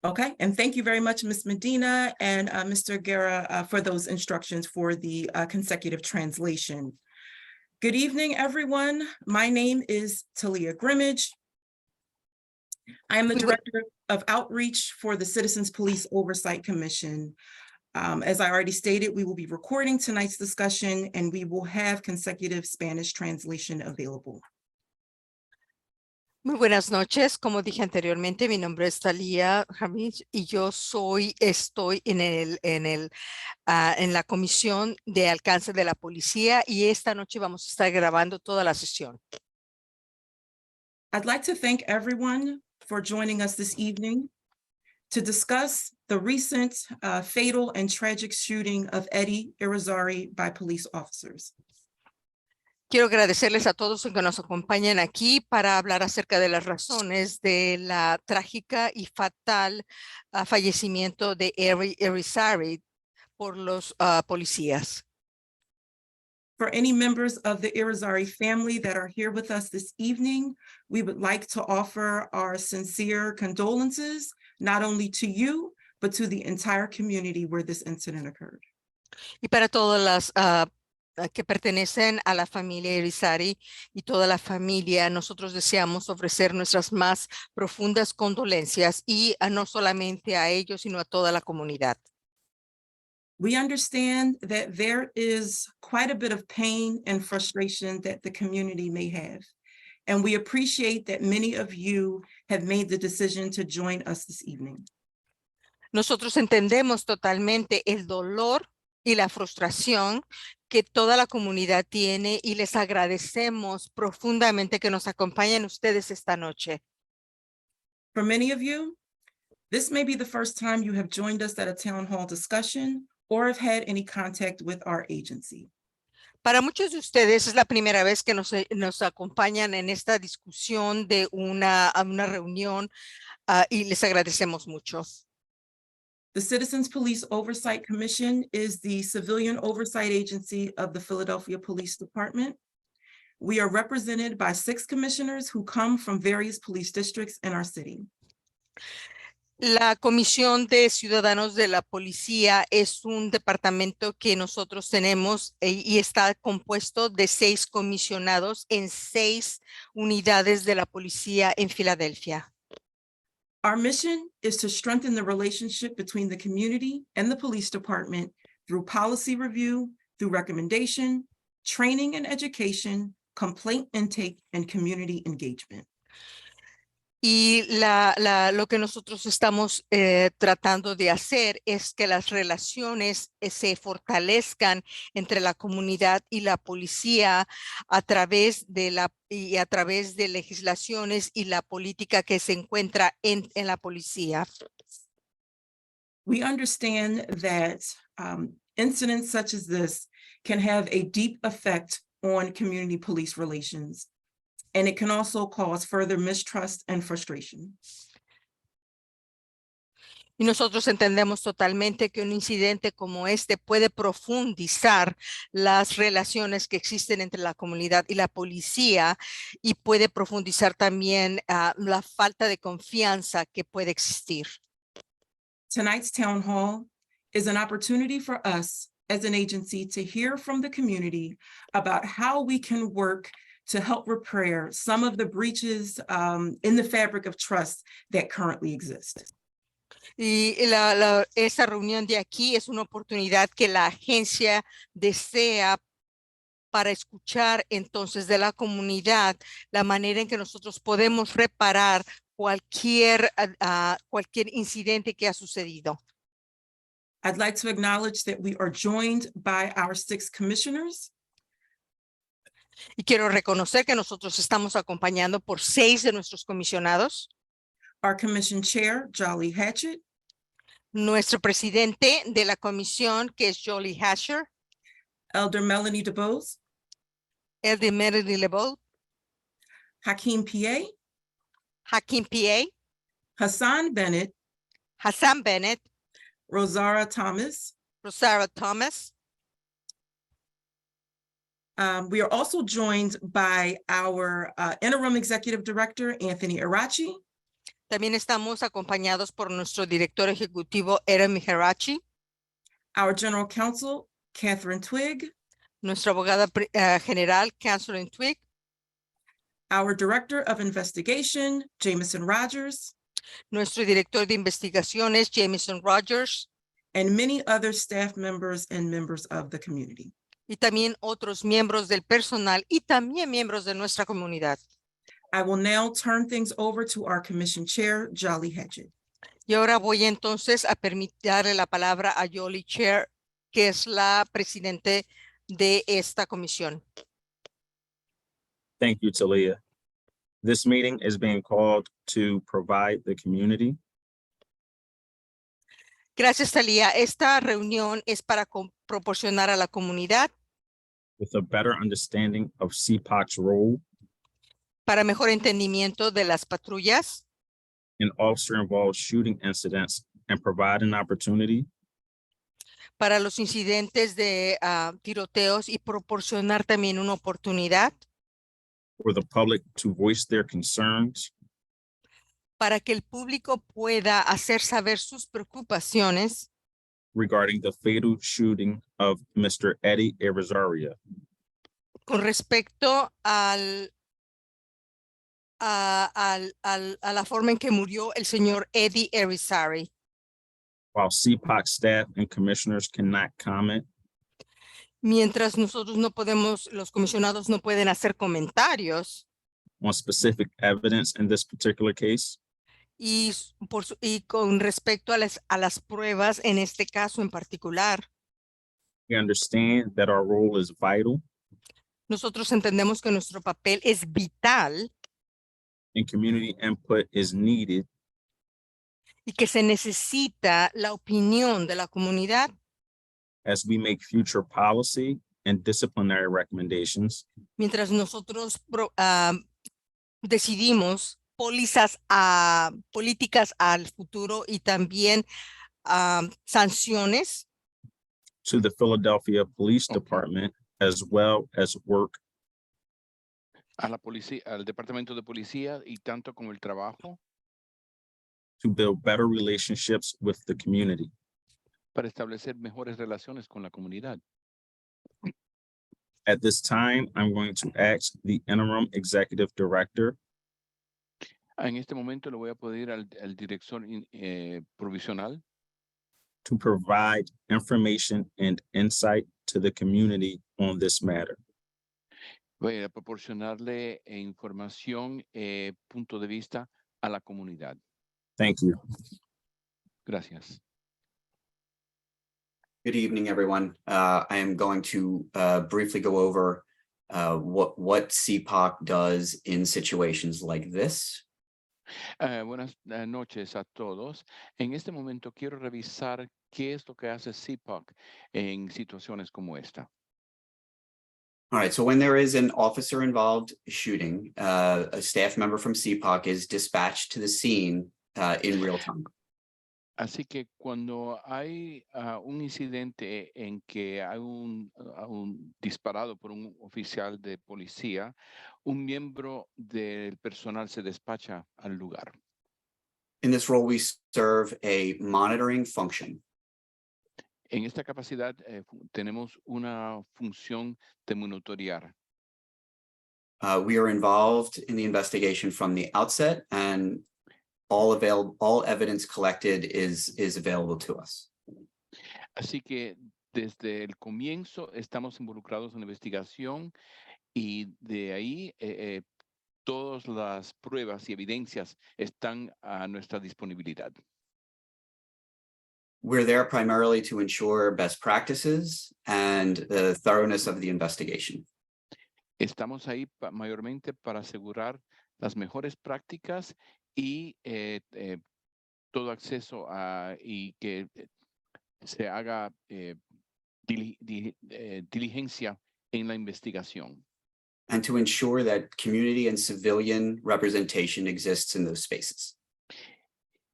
Okay, and thank you very much, Ms. Medina and Mr. Guerra for those instructions for the consecutive translation. Good evening, everyone. My name is Talia Grimmage. I am the Director of Outreach for the Citizens Police Oversight Commission. As I already stated, we will be recording tonight's discussion and we will have consecutive Spanish translation available. Muy buenas noches. Como dije anteriormente, mi nombre es Talia Hamich y yo estoy en la Comisión de Alcance de la Policía y esta noche vamos a estar grabando toda la sesión. I'd like to thank everyone for joining us this evening to discuss the recent fatal and tragic shooting of Eddie Irizarry by police officers. Quiero agradecerles a todos que nos acompañan aquí para hablar acerca de las razones de la trágica y fatal fallecimiento de Eddie Irizarry por los policías. For any members of the Irizarry family that are here with us this evening, we would like to offer our sincere condolences, not only to you, but to the entire community where this incident occurred. Y para todas las que pertenecen a la familia Irizarry y toda la familia, nosotros deseamos ofrecer nuestras más profundas condolencias y no solamente a ellos, sino a toda la comunidad. We understand that there is quite a bit of pain and frustration that the community may have. And we appreciate that many of you have made the decision to join us this evening. Nosotros entendemos totalmente el dolor y la frustración que toda la comunidad tiene y les agradecemos profundamente que nos acompañen ustedes esta noche. For many of you, this may be the first time you have joined us at a town hall discussion or have had any contact with our agency. Para muchos de ustedes es la primera vez que nos acompañan en esta discusión de una reunión y les agradecemos mucho. The Citizens Police Oversight Commission is the civilian oversight agency of the Philadelphia Police Department. We are represented by 6 commissioners who come from various police districts in our city. La Comisión de Ciudadanos de la Policía es un departamento que nosotros tenemos y está compuesto de 6 comisionados en 6 unidades de la policía en Filadelfia. Our mission is to strengthen the relationship between the community and the police department through policy review, through recommendation, training and education, complaint intake, and community engagement. Y lo que nosotros estamos tratando de hacer es que las relaciones se fortalezcan entre la comunidad y la policía a través de legislaciones y la política que se encuentra en la policía. We understand that incidents such as this can have a deep effect on community police relations. And it can also cause further mistrust and frustration. Y nosotros entendemos totalmente que un incidente como este puede profundizar las relaciones que existen entre la comunidad y la policía y puede profundizar también la falta de confianza que puede existir. Tonight's town hall is an opportunity for us as an agency to hear from the community about how we can work to help repair some of the breaches in the fabric of trust that currently exist. Y esta reunión de aquí es una oportunidad que la agencia desea para escuchar entonces de la comunidad la manera en que nosotros podemos reparar cualquier incidente que ha sucedido. I'd like to acknowledge that we are joined by our 6 commissioners. Y quiero reconocer que nosotros estamos acompañando por 6 de nuestros comisionados. Our commission chair, Jolly Hatchett. Nuestro presidente de la comisión, que es Jolly Hatcher. Elder Melanie DeBose. Elder Melanie DeBose. Hakeem P.A. Hakeem P.A. Hassan Bennett. Hassan Bennett. Rosara Thomas. Rosara Thomas. We are also joined by our interim executive director, Anthony Arachi. También estamos acompañados por nuestro director ejecutivo, Erin Miharachi, our General Counsel, Catherine Twigg, nuestra abogada general, Catherine Twigg, our Director of Investigation, Jameson Rogers, nuestro director de investigaciones, Jameson Rogers, and many other staff members and members of the community. y también otros miembros del personal y también miembros de nuestra comunidad. I will now turn things over to our Commission Chair, Jolly Hedges. Y ahora voy entonces a darle la palabra a Yoli Chair, que es la presidente de esta comisión. Thank you, Talia. This meeting is being called to provide the community Gracias, Talía. Esta reunión es para proporcionar a la comunidad with a better understanding of CPOC's role para mejor entendimiento de las patrullas in officer-involved shooting incidents and provide an opportunity para los incidentes de tiroteos y proporcionar también una oportunidad for the public to voice their concerns para que el público pueda hacer saber sus preocupaciones regarding the fatal shooting of Mr. Eddie Arizaria con respecto a la forma en que murió el señor Eddie Arizari. while CPOC staff and commissioners cannot comment Mientras nosotros no podemos, los comisionados no pueden hacer comentarios on specific evidence in this particular case, y con respecto a las pruebas en este caso en particular, we understand that our role is vital nosotros entendemos que nuestro papel es vital and community input is needed y que se necesita la opinión de la comunidad as we make future policy and disciplinary recommendations mientras nosotros decidimos políticas al futuro y también sanciones to the Philadelphia Police Department, as well as work a la policía, al departamento de policía y tanto como el trabajo to build better relationships with the community. para establecer mejores relaciones con la comunidad. At this time, I'm going to ask the interim executive director En este momento le voy a pedir al director provisional to provide information and insight to the community on this matter. voy a proporcionarle información, punto de vista a la comunidad. Thank you. Gracias. Good evening, everyone. I am going to briefly go over what CPOC does in situations like this. Buenas noches a todos. En este momento quiero revisar qué es lo que hace CPOC en situaciones como esta. All right, so when there is an officer-involved shooting, a staff member from CPOC is dispatched to the scene in real time. Así que cuando hay un incidente en que hay un disparado por un oficial de policía, un miembro del personal se despacha al lugar. In this role, we serve a monitoring function. En esta capacidad tenemos una función de monitorear. We are involved in the investigation from the outset, and all evidence collected is available to us. Así que desde el comienzo estamos involucrados en la investigación y de ahí todas las pruebas y evidencias están a nuestra disponibilidad. We're there primarily to ensure best practices and the thoroughness of the investigation. Estamos ahí mayormente para asegurar las mejores prácticas y todo acceso y que se haga diligencia en la investigación. And to ensure that community and civilian representation exists in those spaces.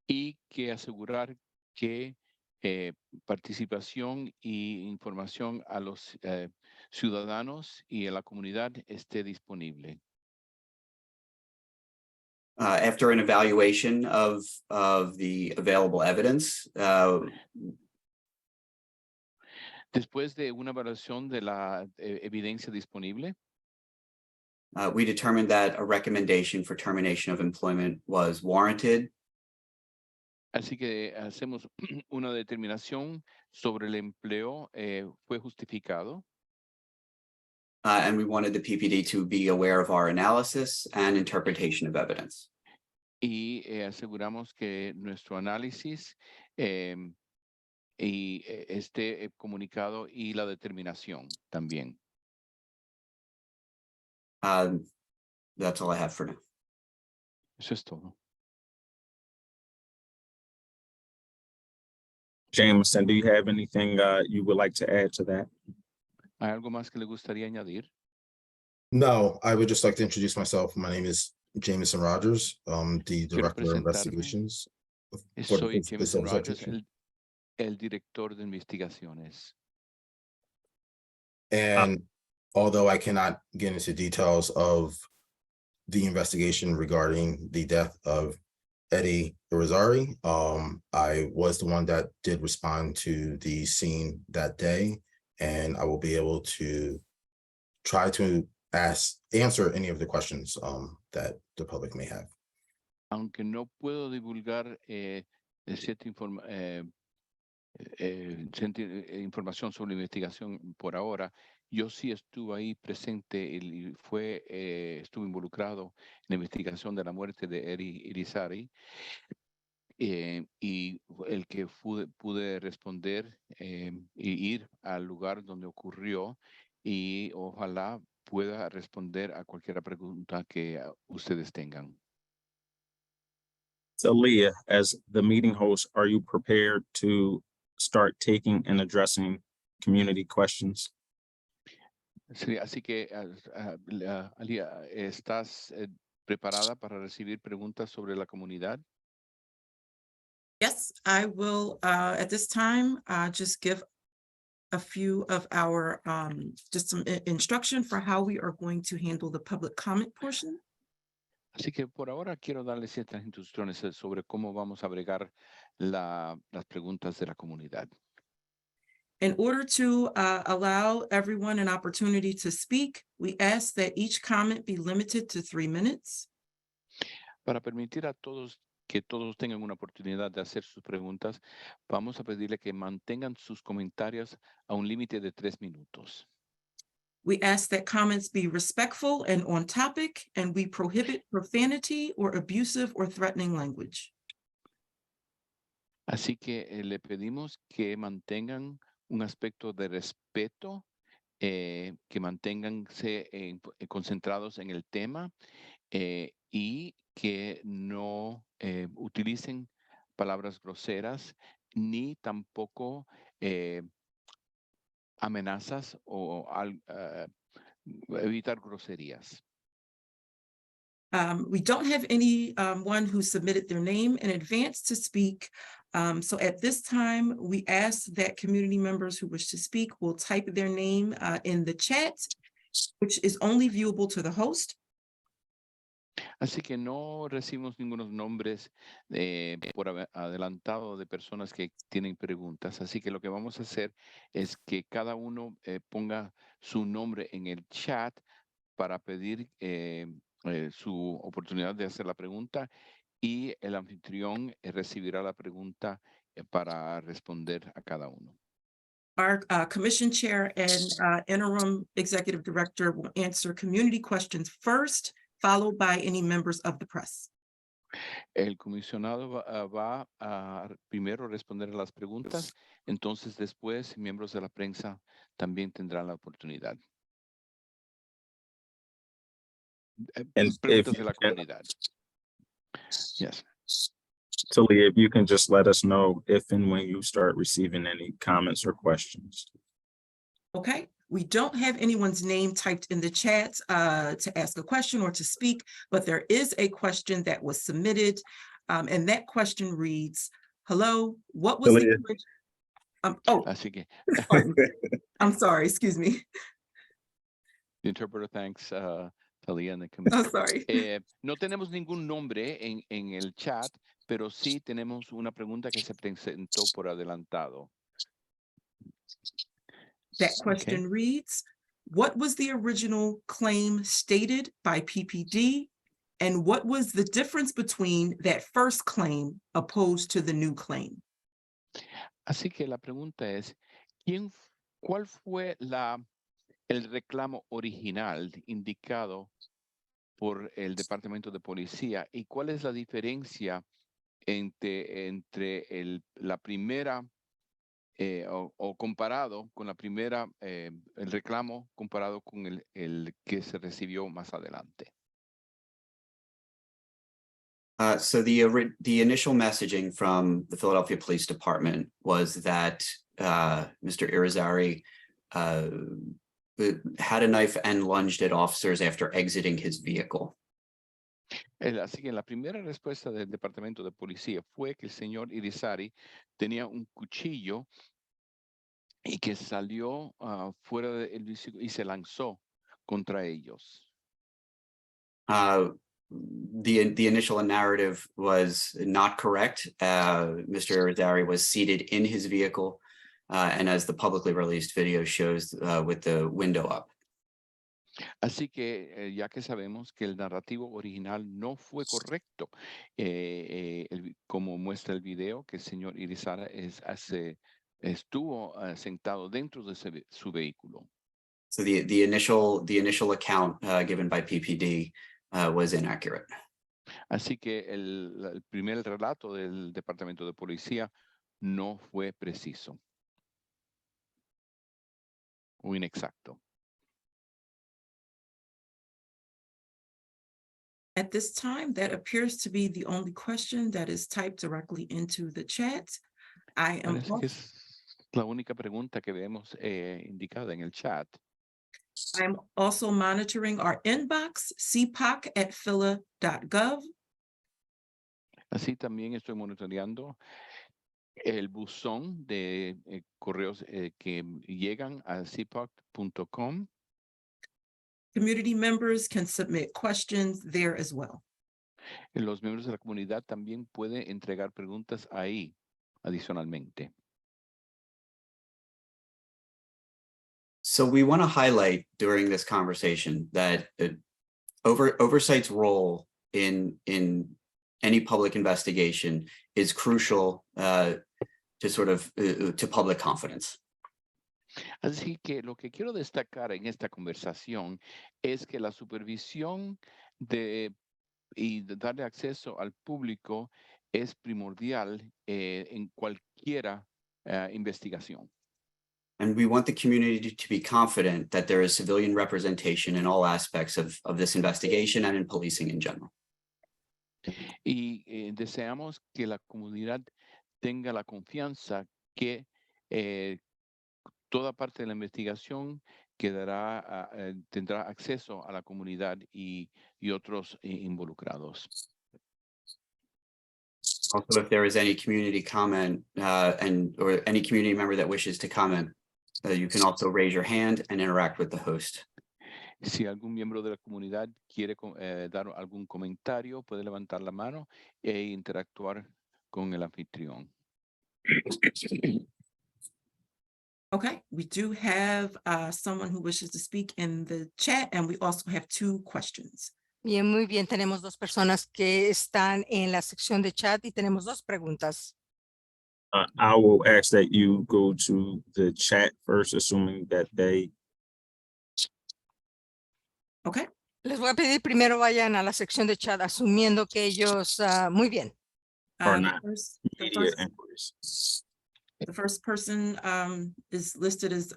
Y que asegurar que participación y información a los ciudadanos y a la comunidad esté disponible. After an evaluation of the available evidence, Después de una evaluación de la evidencia disponible, we determined that a recommendation for termination of employment was warranted. así que hacemos una determinación sobre el empleo fue justificado. And we wanted the PPD to be aware of our analysis and interpretation of evidence. Y aseguramos que nuestro análisis esté comunicado y la determinación también. That's all I have for now. Eso es todo. Jameson, do you have anything you would like to add to that? ¿Hay algo más que le gustaría añadir? No, I would just like to introduce myself. My name is Jameson Rogers, the Quiero Director of presentarme. Investigations. Soy this Jameson oversight Rogers, section. el director de investigaciones. And although I cannot get into details of the investigation regarding the death of Eddie Irizarry, I was the one that did respond to the scene that day, and I will be able to try to answer any of the questions that the public may have. Aunque no puedo divulgar cierta información sobre la investigación por ahora, yo sí estuve ahí presente y estuve involucrado en la investigación de la muerte de Eddie Irizarry, y el que pude responder y ir al lugar donde ocurrió, y ojalá pueda responder a cualquier pregunta que ustedes tengan. So Leah, as the meeting host, are you prepared to start taking and addressing community questions? Sí, así que, Alia, ¿estás preparada para recibir preguntas sobre la comunidad? Yes, I will, at this time, just give a few of our, just some instruction for how we are going to handle the public comment portion. Así que por ahora quiero darles ciertas instrucciones sobre cómo vamos a bregar las preguntas de la comunidad. In order to allow everyone an opportunity to speak, we ask that each comment be limited to 3 minutes. Para permitir a todos que todos tengan una oportunidad de hacer sus preguntas, vamos a pedirle que mantengan sus comentarios a un límite de 3 minutos. We ask that comments be respectful and on topic, and we prohibit profanity or abusive or threatening language. Así que le pedimos que mantengan un aspecto de respeto, que manténganse concentrados en el tema, y que no utilicen palabras groseras ni tampoco amenazas o evitar groserías. We don't have anyone who submitted their name in advance to speak. So at this time, we ask that community members who wish to speak will type their name in the chat, which is only viewable to the host. Así que no recibimos ningunos nombres por adelantado de personas que tienen preguntas. Así que lo que vamos a hacer es que cada uno ponga su nombre en el chat para pedir su oportunidad de hacer la pregunta, y el anfitrión recibirá la pregunta para responder a cada uno. Our commission chair and interim executive director will answer community questions first, followed by any members of the press. El comisionado va a primero responder a las preguntas, entonces después miembros de la prensa también tendrán la oportunidad. And Preguntas if de la comunidad. Yes. So Leah, if you can just let us know if and when you start receiving any comments or questions. Okay, we don't have anyone's name typed in the chat to ask a question or to speak, but there is a question that was submitted. And that question reads, hello, what was the Así que pardon. I'm sorry, excuse me. the interpreter thanks Talia in the Oh, committee. sorry. No tenemos ningún nombre en el chat, pero sí tenemos una pregunta que se presentó por adelantado. That question reads, what was the original claim stated by PPD? And what was the difference between that first claim opposed to the new claim? Así que la pregunta es, ¿cuál fue el reclamo original indicado por el Departamento de Policía y cuál es la diferencia entre la primera o comparado con la primera, el reclamo comparado con el que se recibió más adelante? So the initial messaging from the Philadelphia Police Department was that Mr. Irizarry had a knife and lunged at officers after exiting his vehicle. Así que la primera respuesta del Departamento de Policía fue que el señor Irizarry tenía un cuchillo y que salió fuera del vehículo y se lanzó contra ellos. The initial narrative was not correct. Mr. Irizarry was seated in his vehicle, and as the publicly released video shows, with the window up. Así que ya que sabemos que el narrativo original no fue correcto, como muestra el video, que el señor Irizarry estuvo sentado dentro de su vehículo. So the initial account given by PPD was inaccurate. Así que el primer relato del Departamento de Policía no fue preciso o inexacto. At this time, that appears to be the only question that is typed directly into the chat. I am Parece que es la única pregunta que vemos indicada en el chat. I'm also monitoring our inbox, cpoc@phila.gov. Así también estoy monitoreando el buzón de correos que llegan a cpoc.com. Community members can submit questions there as well. Los miembros de la comunidad también pueden entregar preguntas ahí adicionalmente. So we want to highlight during this conversation that Oversight's role in any public investigation is crucial to public confidence. Así que lo que quiero destacar en esta conversación es que la supervisión y de darle acceso al público es primordial en cualquier investigación. And we want the community to be confident that there is civilian representation in all aspects of this investigation and in policing in general. Y deseamos que la comunidad tenga la confianza que toda parte de la investigación tendrá acceso a la comunidad y otros involucrados. Also, if there is any community comment or any community member that wishes to comment, you can also raise your hand and interact with the host. Si algún miembro de la comunidad quiere dar algún comentario, puede levantar la mano e interactuar con el anfitrión. Okay, we do have someone who wishes to speak in the chat, and we also have 2 questions. Bien, muy bien. Tenemos 2 personas que están en la sección de chat y tenemos 2 preguntas. I will ask that you go to the chat first, assuming that they. Okay. Les voy a pedir primero vayan a la sección de chat asumiendo que ellos, muy bien. Or The not. Media inquiries. the first person is listed as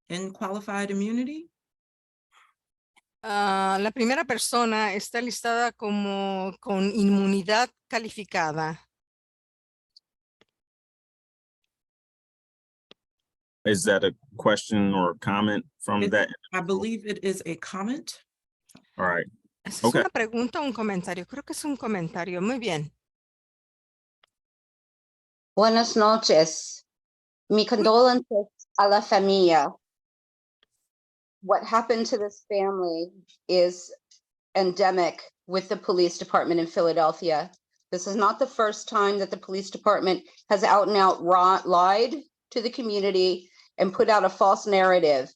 in qualified immunity. La primera persona está listada como con inmunidad calificada. Is that a question or a comment from that? I believe it is a comment. All right. ¿Es Okay. una pregunta o un comentario? Creo que es un comentario. Muy bien. Buenas noches. Mi condolences a la familia. What happened to this family is endemic with the police department in Philadelphia. This is not the first time that the police department has out and out lied to the community and put out a false narrative.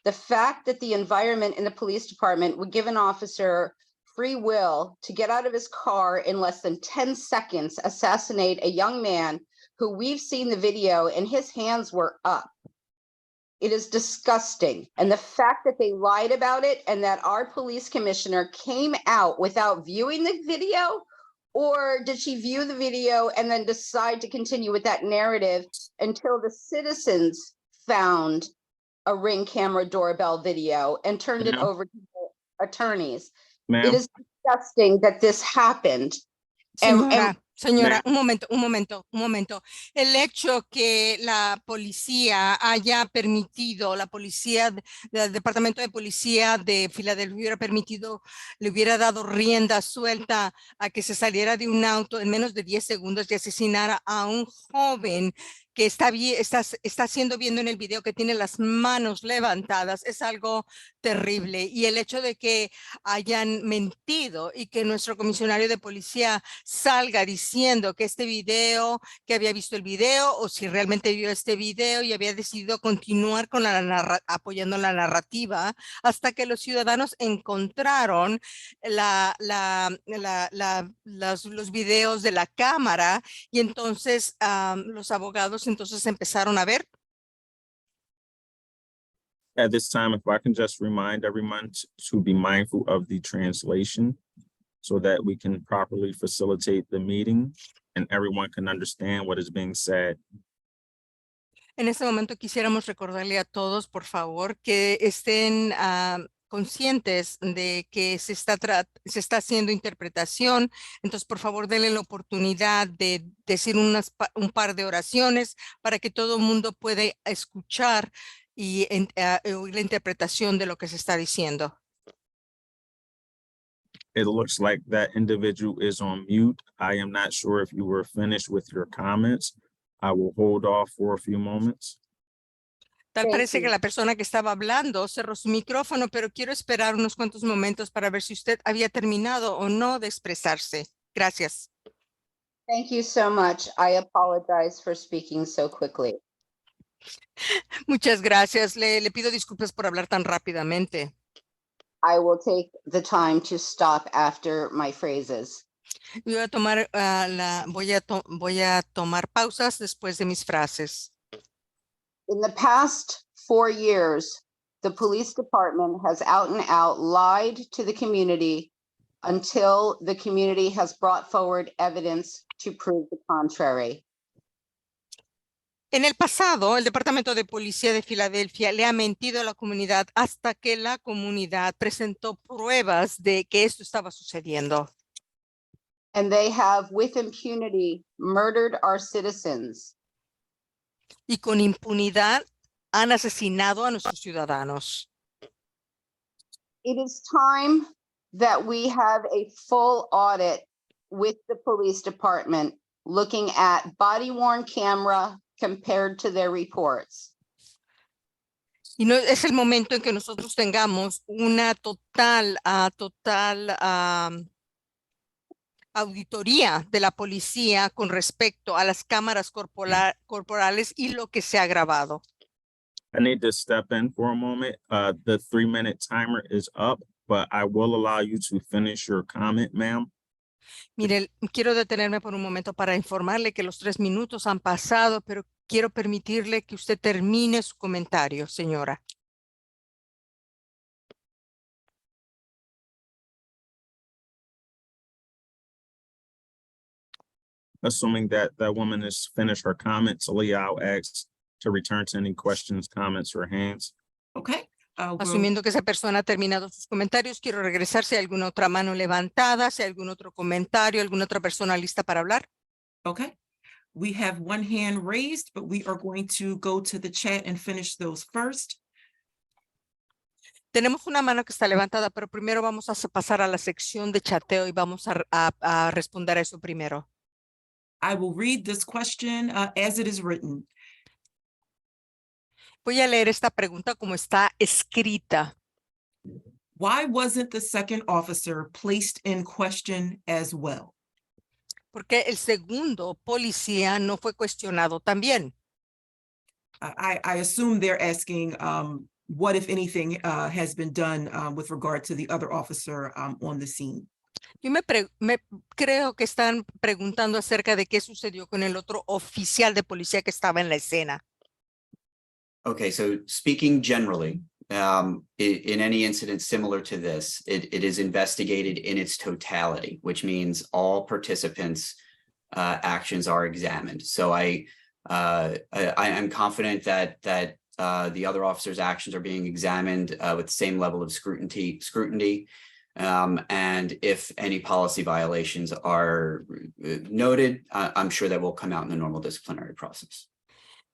The fact that the environment in the police department would give an officer free will to get out of his car in less than 10 seconds, assassinate a young man who we've seen the video and his hands were up. It is disgusting. And the fact that they lied about it and that our police commissioner came out without viewing the video, or did she view the video and then decide to continue with that narrative until the citizens found a Ring camera doorbell video and turned it Ma'am? over to the attorneys? Ma'am, It is disgusting that this happened. Señora, Ma'am. un momento. El hecho que la policía haya permitido, del Departamento de Policía de Filadelfia hubiera permitido, le hubiera dado rienda suelta a que se saliera de un auto en menos de 10 segundos y asesinara a un joven que está viendo en el video que tiene las manos levantadas, es algo terrible. Y el hecho de que hayan mentido y que nuestro comisionario de policía salga diciendo que este video, que había visto el video o si realmente vio este video y había decidido continuar con apoyando la narrativa hasta que los ciudadanos encontraron los videos de la cámara y entonces los abogados entonces empezaron a ver. at this time, if I can just remind everyone to be mindful of the translation so that we can properly facilitate the meeting and everyone can understand what is being said. En este momento quisiéramos recordarle a todos, por favor, que estén conscientes de que se está haciendo interpretación. Entonces, por favor, denle la oportunidad de decir un par de oraciones para que todo el mundo pueda escuchar y oír la interpretación de lo que se está diciendo. It looks like that individual is on mute. I am not sure if you were finished with your comments. I will hold off for a few moments. Tal Thank parece que you. la persona que estaba hablando cerró su micrófono, pero quiero esperar unos cuantos momentos para ver si usted había terminado o no de expresarse. Gracias. Thank you so much. I apologize for speaking so quickly. Muchas gracias. Le pido disculpas por hablar tan rápidamente. I will take the time to stop after my phrases. Voy a tomar, voy a tomar pausas después de mis frases. In the past 4 years, the police department has out and out lied to the community until the community has brought forward evidence to prove the contrary. En el pasado, el Departamento de Policía de Filadelfia le ha mentido a la comunidad hasta que la comunidad presentó pruebas de que esto estaba sucediendo. And they have, with impunity, murdered our citizens. Y con impunidad han asesinado a nuestros ciudadanos. It is time that we have a full audit with the police department, looking at body-worn camera compared to their reports. Y no es el momento en que nosotros tengamos una total auditoría de la policía con respecto a las cámaras corporales y lo que se ha grabado. I need to step in for a moment. The 3-minute timer is up, but I will allow you to finish your comment, ma'am. Mire, quiero detenerme por un momento para informarle que los 3 minutos han pasado, pero quiero permitirle que usted termine su comentario, señora. Assuming that that woman has finished her comments, Leah, I'll ask to return to any questions, comments, or hands. Okay. Asumiendo que esa persona ha terminado sus comentarios, quiero regresar si hay alguna otra mano levantada, si hay algún otro comentario, alguna otra persona lista para hablar. Okay. We have one hand raised, but we are going to go to the chat and finish those first. Tenemos una mano que está levantada, pero primero vamos a pasar a la sección de chateo y vamos a responder a eso primero. I will read this question as it is written. Voy a leer esta pregunta como está escrita. Why wasn't the second officer placed in question as well? Porque el segundo policía no fue cuestionado también. I assume they're asking what, if anything, has been done with regard to the other officer on the scene. Yo me creo que están preguntando acerca de qué sucedió con el otro oficial de policía que estaba en la escena. Okay, so speaking generally, in any incident similar to this, it is investigated in its totality, which means all participants' actions are examined. So I am confident that the other officers' actions are being examined with the same level of scrutiny. And if any policy violations are noted, I'm sure that will come out in the normal disciplinary process.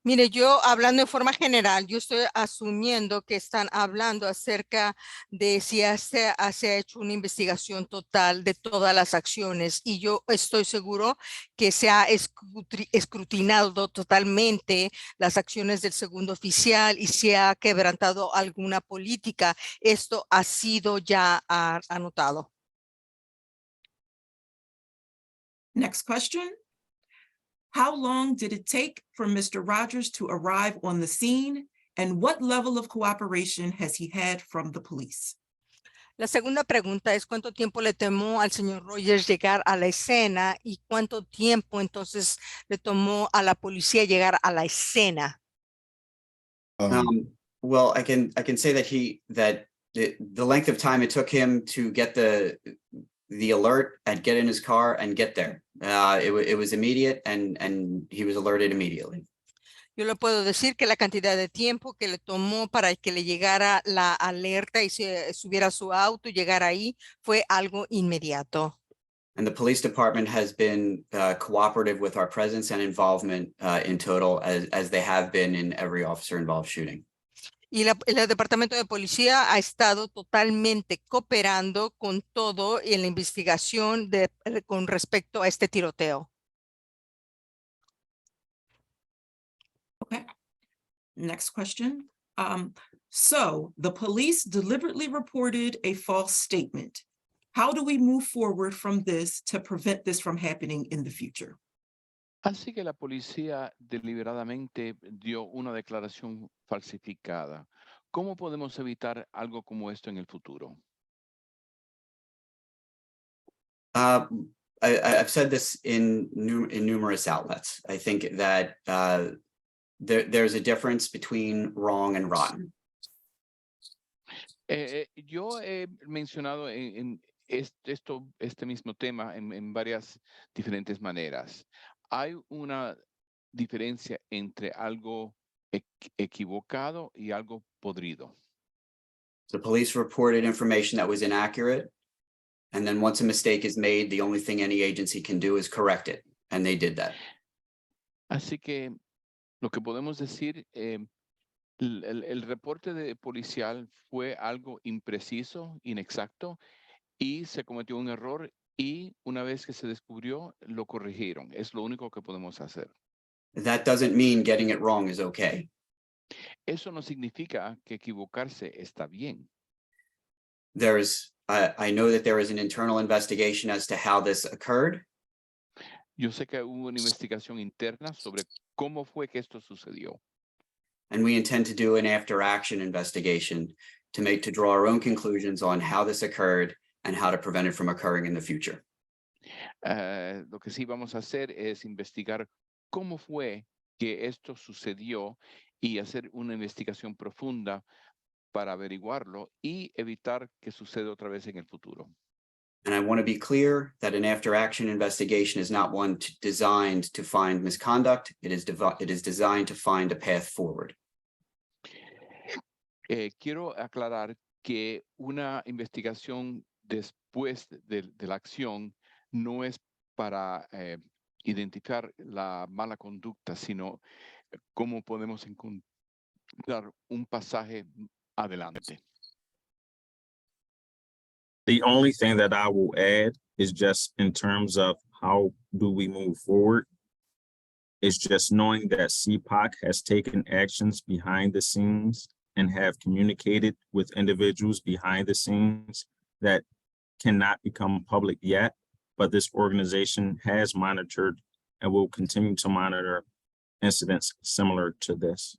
Mire, yo hablando en forma general, yo estoy asumiendo que están hablando acerca de si se ha hecho una investigación total de todas las acciones, y yo estoy seguro que se ha escrutinado totalmente las acciones del segundo oficial y se ha quebrantado alguna política. Esto ha sido ya anotado. Next question. How long did it take for Mr. Rogers to arrive on the scene, and what level of cooperation has he had from the police? La segunda pregunta es cuánto tiempo le tomó al señor Rogers llegar a la escena y cuánto tiempo entonces le tomó a la policía llegar a la escena. Well, I can say that the length of time it took him to get the alert and get in his car and get there. It was immediate and he was alerted immediately. Yo le puedo decir que la cantidad de tiempo que le tomó para que le llegara la alerta y se subiera a su auto y llegara ahí fue algo inmediato. And the police department has been cooperative with our presence and involvement in total, as they have been in every officer involved shooting. Y el departamento de policía ha estado totalmente cooperando con todo en la investigación con respecto a este tiroteo. Okay. Next question. So the police deliberately reported a false statement. How do we move forward from this to prevent this from happening in the future? Así que la policía deliberadamente dio una declaración falsificada. ¿Cómo podemos evitar algo como esto en el futuro? I've said this in numerous outlets. I think that there's a difference between wrong and rotten. Yo he mencionado en este mismo tema en varias diferentes maneras. Hay una diferencia entre algo equivocado y algo podrido. The police reported information that was inaccurate. And then once a mistake is made, the only thing any agency can do is correct it. And they did that. Así que lo que podemos decir, el reporte policial fue algo impreciso, inexacto, y se cometió un error, y una vez que se descubrió, lo corrigieron. Es lo único que podemos hacer. That doesn't mean getting it wrong is okay. Eso no significa que equivocarse está bien. I know that there is an internal investigation as to how this occurred. Yo sé que hubo una investigación interna sobre cómo fue que esto sucedió. And we intend to do an after action investigation to draw our own conclusions on how this occurred and how to prevent it from occurring in the future. Lo que sí vamos a hacer es investigar cómo fue que esto sucedió y hacer una investigación profunda para averiguarlo y evitar que suceda otra vez en el futuro. And I want to be clear that an after action investigation is not one designed to find misconduct. It is designed to find a path forward. Quiero aclarar que una investigación después de la acción no es para identificar la mala conducta, sino cómo podemos encontrar un pasaje adelante. The only thing that I will add is just in terms of how do we move forward, is just knowing that CPOC has taken actions behind the scenes and have communicated with individuals behind the scenes that cannot become public yet, but this organization has monitored and will continue to monitor incidents similar to this.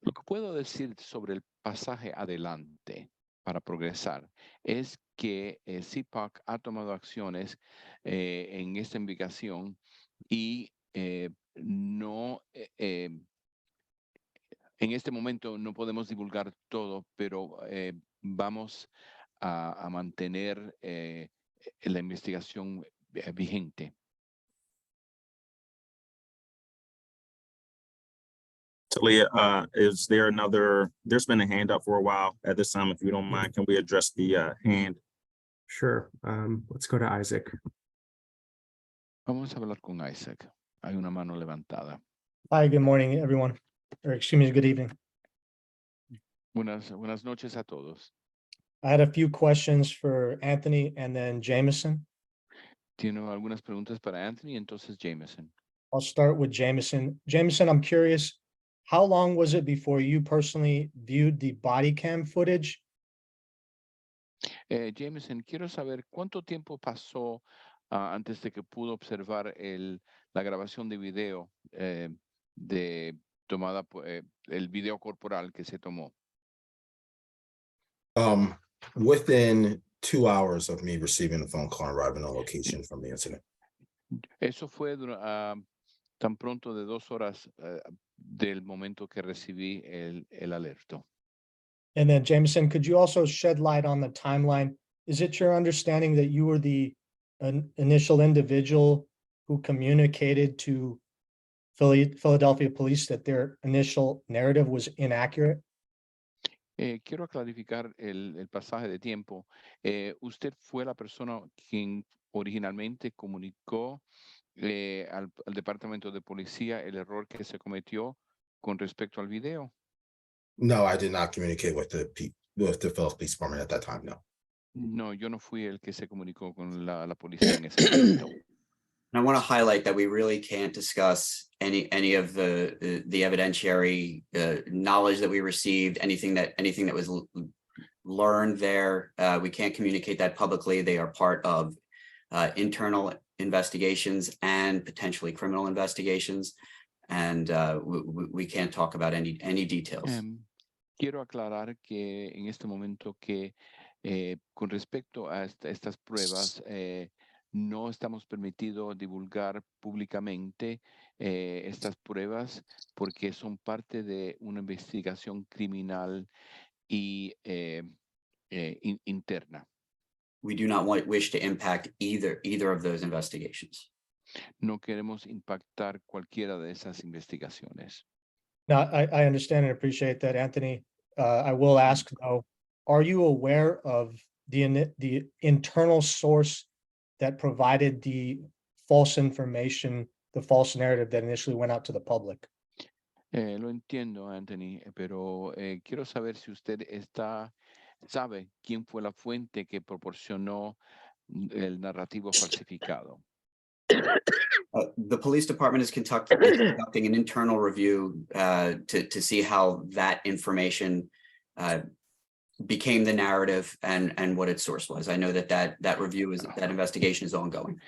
Lo que puedo decir sobre el pasaje adelante para progresar es que CPOC ha tomado acciones en esta investigación y no, en este momento no podemos divulgar todo, pero vamos a mantener la investigación vigente. Talia, is there another, there's been a hand up for a while at this time. If you don't mind, can we address the hand? Sure. Let's go to Isaac. Vamos a hablar con Isaac. Hay una mano levantada. Hi, good morning, everyone. Or excuse me, good evening. Buenas noches a todos. I had a few questions for Anthony and then Jameson. Tiene algunas preguntas para Anthony, entonces Jameson. I'll start with Jameson. Jameson, I'm curious, how long was it before you personally viewed the body cam footage? Jameson, quiero saber cuánto tiempo pasó antes de que pudo observar la grabación de video tomada el video corporal que se tomó. Within 2 hours of me receiving a phone call and arriving on location from the incident. Eso fue tan pronto de 2 horas del momento que recibí el alerto. And then Jameson, could you also shed light on the timeline? Is it your understanding that you were the initial individual who communicated to Philadelphia police that their initial narrative was inaccurate? Quiero clarificar el pasaje de tiempo. Usted fue la persona quien originalmente comunicó al departamento de policía el error que se cometió con respecto al video. No, I did not communicate with the Philadelphia Police Department at that time, no. No, yo no fui el que se comunicó con la policía en ese momento. And I want to highlight that we really can't discuss any of the evidentiary knowledge that we received, anything that was learned there. We can't communicate that publicly. They are part of internal investigations and potentially criminal investigations. And we can't talk about any details. Quiero aclarar que en este momento que con respecto a estas pruebas, no estamos permitidos divulgar públicamente estas pruebas porque son parte de una investigación criminal y interna. We do not wish to impact either of those investigations. No queremos impactar cualquiera de esas investigaciones. Now, I understand and appreciate that, Anthony. I will ask though, are you aware of the internal source that provided the false information, the false narrative that initially went out to the public? Lo entiendo, Anthony, pero quiero saber si usted sabe quién fue la fuente que proporcionó el narrativo falsificado. The police department is conducting an internal review to see how that information became the narrative and what its source was. I know that review that investigation is ongoing.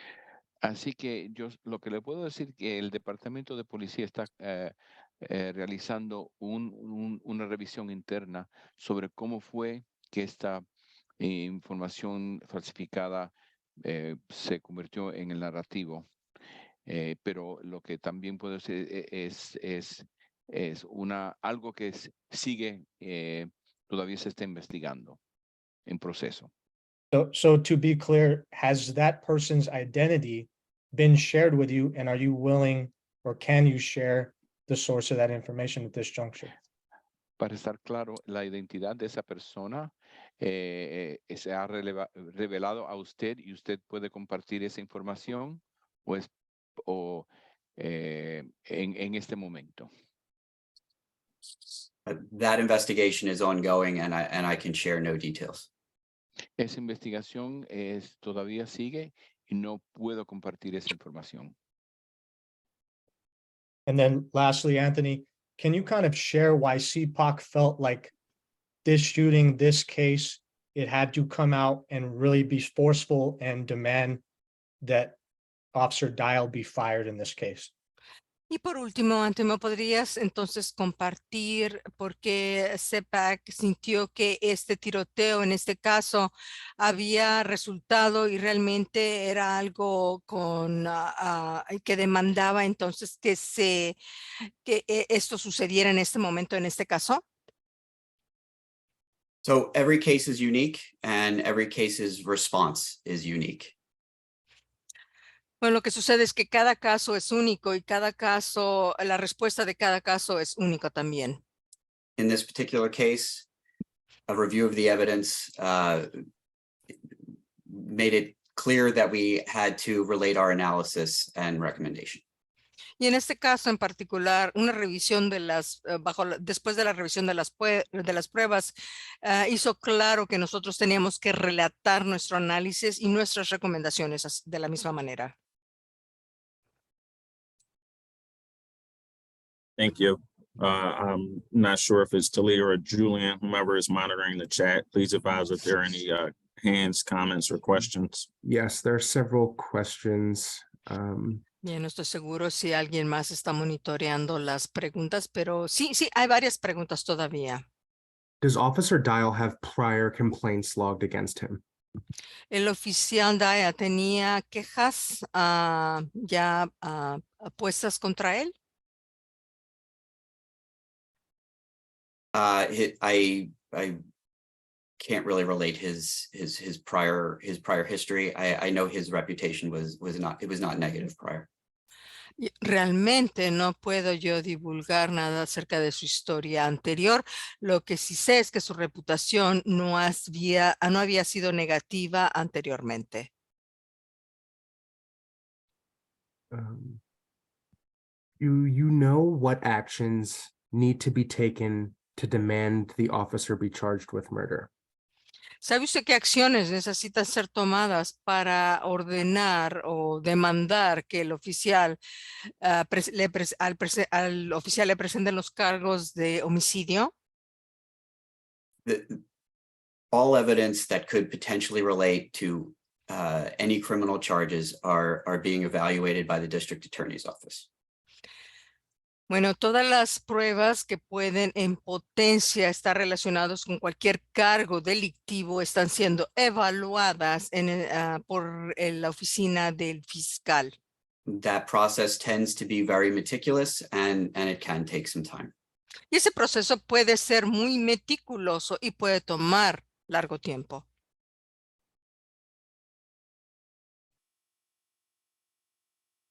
Así que yo lo que le puedo decir que el departamento de policía está realizando una revisión interna sobre cómo fue que esta información falsificada se convirtió en el narrativo. Pero lo que también puedo decir es algo que sigue, todavía se está investigando en proceso. So to be clear, has that person's identity been shared with you, and are you willing or can you share the source of that information at this juncture? Para estar claro, la identidad de esa persona se ha revelado a usted y usted puede compartir esa información en este momento. That investigation is ongoing and I can share no details. Esa investigación todavía sigue y no puedo compartir esa información. And then lastly, Anthony, can you kind of share why CPOC felt like this shooting, this case, it had to come out and really be forceful and demand that Officer Dial be fired in this case? Y por último, Antonio, ¿podrías entonces compartir por qué CPAC sintió que este tiroteo en este caso había resultado y realmente era algo que demandaba entonces que esto sucediera en este momento, en este caso? So every case is unique and every case's response is unique. Bueno, lo que sucede es que cada caso es único y cada caso, la respuesta de cada caso es única también. In this particular case, a review of the evidence made it clear that we had to relate our analysis and recommendation. Y en este caso en particular, una revisión de después de la revisión de las pruebas, hizo claro que nosotros teníamos que relatar nuestro análisis y nuestras recomendaciones de la misma manera. Thank you. I'm not sure if it's Talia or Julian, whomever is monitoring the chat. Please advise if there are any hands, comments, or questions. Yes, there are several questions. Bien, no estoy seguro si alguien más está monitoreando las preguntas, pero sí, hay varias preguntas todavía. Does Officer Dial have prior complaints logged against him? El oficial Daya tenía quejas ya puestas contra él. I can't really relate his prior history. I know his reputation was not negative prior. Realmente no puedo yo divulgar nada acerca de su historia anterior. Lo que sí sé es que su reputación no había sido negativa anteriormente. Do you know what actions need to be taken to demand the officer be charged with murder? ¿Sabe usted qué acciones necesitan ser tomadas para ordenar o demandar que el oficial al oficial le presenten los cargos de homicidio? All evidence that could potentially relate to any criminal charges are being evaluated by the district attorney's office. Bueno, todas las pruebas que pueden en potencia estar relacionados con cualquier cargo delictivo están siendo evaluadas por la oficina del fiscal. That process tends to be very meticulous and it can take some time. Y ese proceso puede ser muy meticuloso y puede tomar largo tiempo.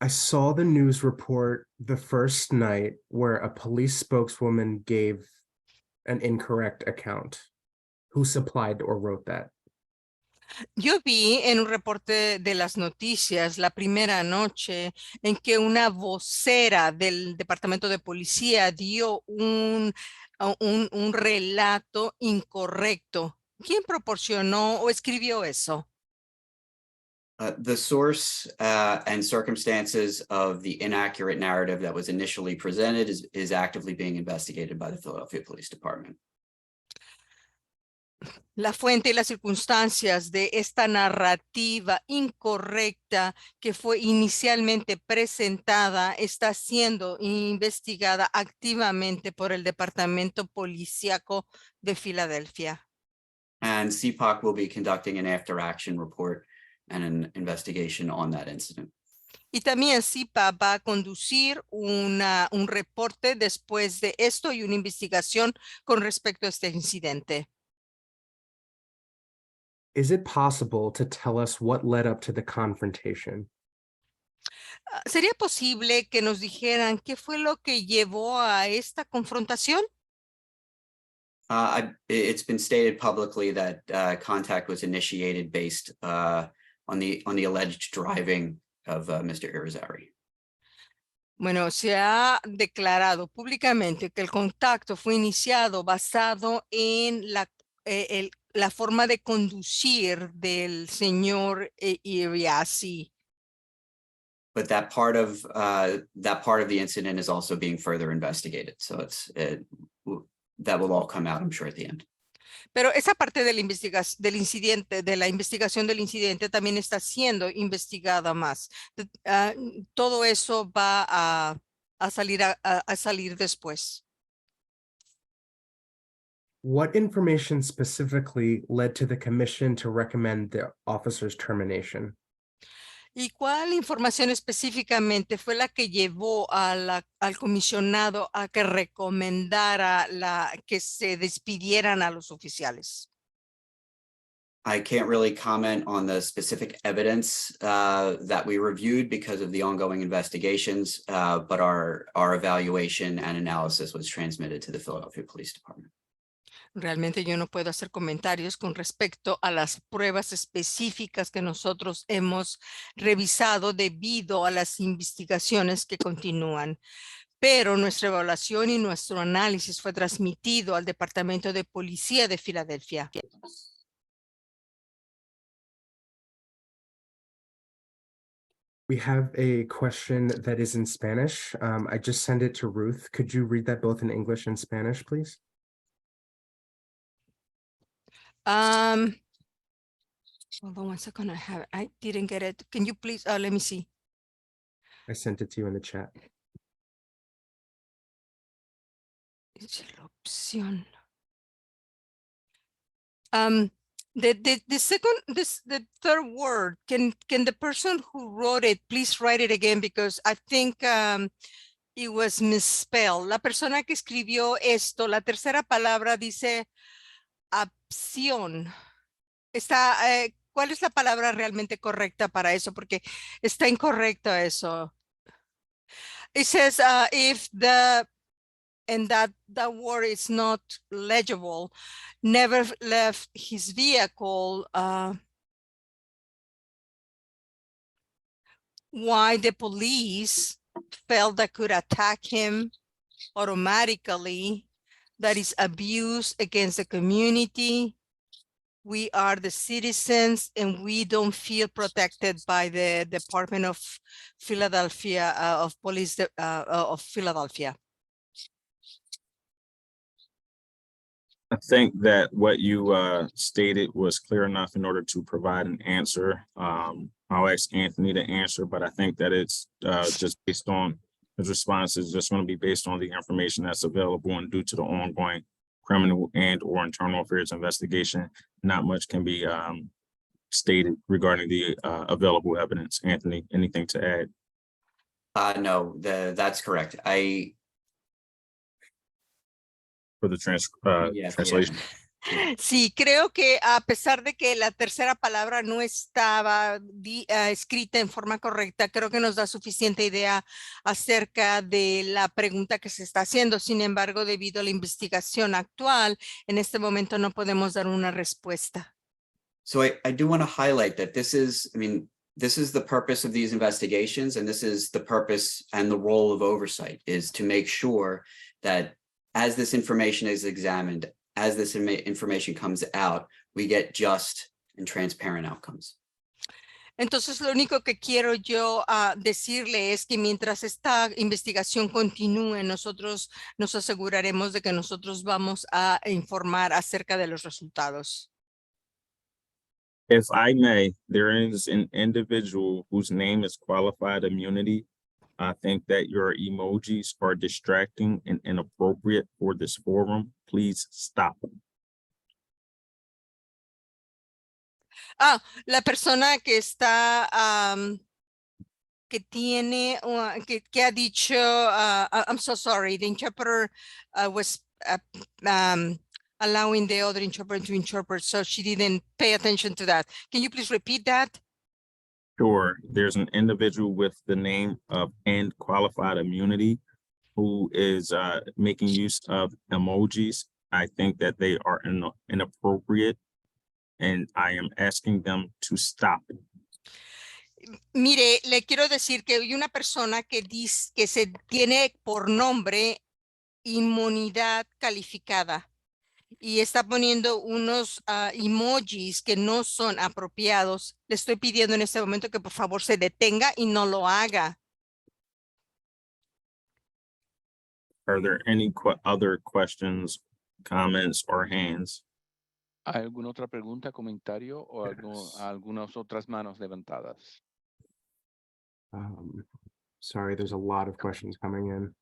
I saw the news report the first night where a police spokeswoman gave an incorrect account. Who supplied or wrote that? Yo vi en un reporte de las noticias la primera noche en que una vocera del departamento de policía dio un relato incorrecto. ¿Quién proporcionó o escribió eso? The source and circumstances of the inaccurate narrative that was initially presented is actively being investigated by the Philadelphia Police Department. La fuente y las circunstancias de esta narrativa incorrecta que fue inicialmente presentada está siendo investigada activamente por el Departamento Policíaco de Filadelfia. And CPOC will be conducting an after-action report and an investigation on that incident. Y también CIPA va a conducir un reporte después de esto y una investigación con respecto a este incidente. Is it possible to tell us what led up to the confrontation? ¿Sería posible que nos dijeran qué fue lo que llevó a esta confrontación? It's been stated publicly that contact was initiated based on the alleged driving of Mr. Irizarry. Bueno, se ha declarado públicamente que el contacto fue iniciado basado en la forma de conducir del señor Iriasi. But that part of the incident is also being further investigated. So that will all come out, I'm sure, at the end. Pero esa parte de la del incidente, de la investigación del incidente también está siendo investigada más. Todo eso va a salir después. What information specifically led to the commission to recommend the officer's termination? ¿Y cuál información específicamente fue la que llevó al comisionado a que recomendara que se despidieran a los oficiales? I can't really comment on the specific evidence that we reviewed because of the ongoing investigations, but our evaluation and analysis was transmitted to the Philadelphia Police Department. Realmente yo no puedo hacer comentarios con respecto a las pruebas específicas que nosotros hemos revisado debido a las investigaciones que continúan. Pero nuestra evaluación y nuestro análisis fue transmitido al Departamento de Policía de Filadelfia. We have a question that is in Spanish. I just sent it to Ruth. Could you read that both in English and Spanish, please? Hold on one second. I didn't get it. Can you please, let me see. I sent it to you in the chat. Interrupción. The third word, can the person who wrote it, please write it again, because I think it was misspelled. La persona que escribió esto, la tercera palabra dice opción. ¿Cuál es la palabra realmente correcta para eso? Porque está incorrecto eso. It says if and that word is not legible, never left his vehicle. Why the police felt that could attack him automatically, that is abuse against the community. We are the citizens and we don't feel protected by the Department of Philadelphia, of Police of Philadelphia. I think that what you stated was clear enough in order to provide an answer. I'll ask Anthony to answer, but I think that it's just based on his response is just going to be based on the information that's available, and due to the ongoing criminal and or internal affairs investigation, not much can be stated regarding the available evidence. Anthony, anything to add? No, that's correct. For the translation. Sí, creo que a pesar de que la tercera palabra no estaba escrita en forma correcta, creo que nos da suficiente idea acerca de la pregunta que se está haciendo. Sin embargo, debido a la investigación actual, en este momento no podemos dar una respuesta. So I do want to highlight that this is the purpose of these investigations, and this is the purpose and the role of oversight, is to make sure that as this information is examined, as this information comes out, we get just and transparent outcomes. Entonces, lo único que quiero yo decirle es que mientras esta investigación continúe, nosotros nos aseguraremos de que nosotros vamos a informar acerca de los resultados. If I may, there is an individual whose name is qualified immunity. I think that your emojis are distracting and inappropriate for this forum. Please stop. La persona que está, que tiene, que ha dicho, I'm so sorry, the interpreter was allowing the other interpreter to interpret, so she didn't pay attention to that. Can you please repeat that? Sure, there's an individual with the name of and qualified immunity who is making use of emojis. I think that they are inappropriate, and I am asking them to stop. Mire, le quiero decir que hay una persona que dice que se tiene por nombre inmunidad calificada y está poniendo unos emojis que no son apropiados. Le estoy pidiendo en este momento que por favor se detenga y no lo haga. Are there any other questions, comments, or hands? ¿Hay alguna otra pregunta, comentario o Yes. algunas otras manos levantadas? Sorry, there's a lot of questions coming in.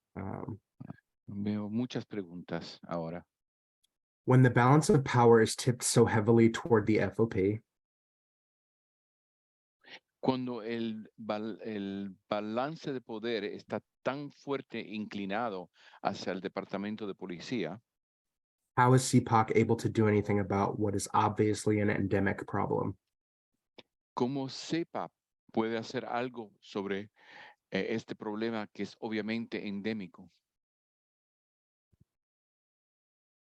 Veo muchas preguntas ahora. When the balance of power is tipped so heavily toward the FOP, Cuando el balance de poder está tan fuerte inclinado hacia el Departamento de Policía, how is CPOC able to do anything about what is obviously an endemic problem? ¿cómo CEPA puede hacer algo sobre este problema que es obviamente endémico?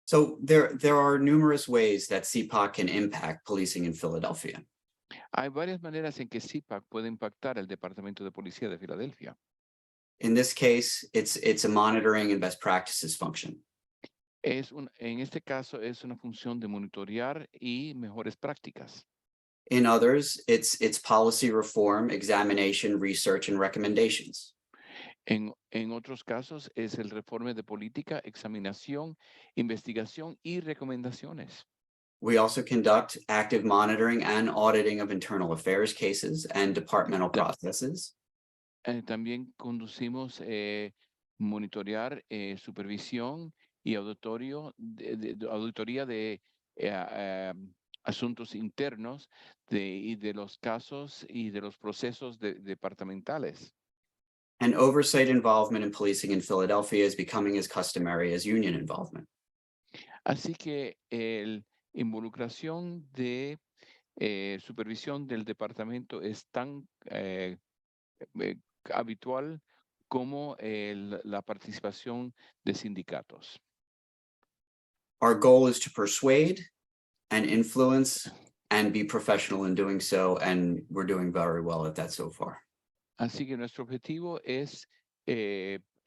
So there are numerous ways that CPOC can impact policing in Philadelphia. Hay varias maneras en que CPAC puede impactar el Departamento de Policía de Filadelfia. In this case, it's a monitoring and best practices function. En este caso es una función de monitorear y mejores prácticas. In others, it's policy reform, examination, research, and recommendations. En otros casos es el reforme de política, examinación, investigación y recomendaciones. We also conduct active monitoring and auditing of internal affairs cases and departmental processes. También conducimos monitorear, supervisión y auditoría de asuntos internos y de los casos y de los procesos departamentales. And oversight involvement in policing in Philadelphia is becoming as customary as union involvement. Así que la involucración de supervisión del departamento es tan habitual como la participación de sindicatos. Our goal is to persuade and influence and be professional in doing so, and we're doing very well at that so far. Así que nuestro objetivo es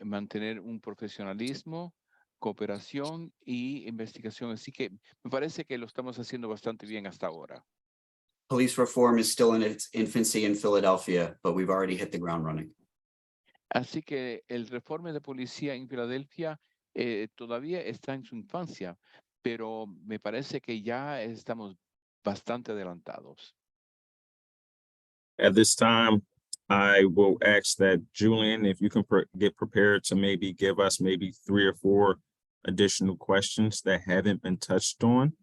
mantener un profesionalismo, cooperación y investigación. Así que me parece que lo estamos haciendo bastante bien hasta ahora. Police reform is still in its infancy in Philadelphia, but we've already hit the ground running. Así que el reforme de policía en Filadelfia todavía está en su infancia, pero me parece que ya estamos bastante adelantados. At this time, I will ask that Julian, if you can get prepared to maybe give us maybe 3 or 4 additional questions that haven't been touched on.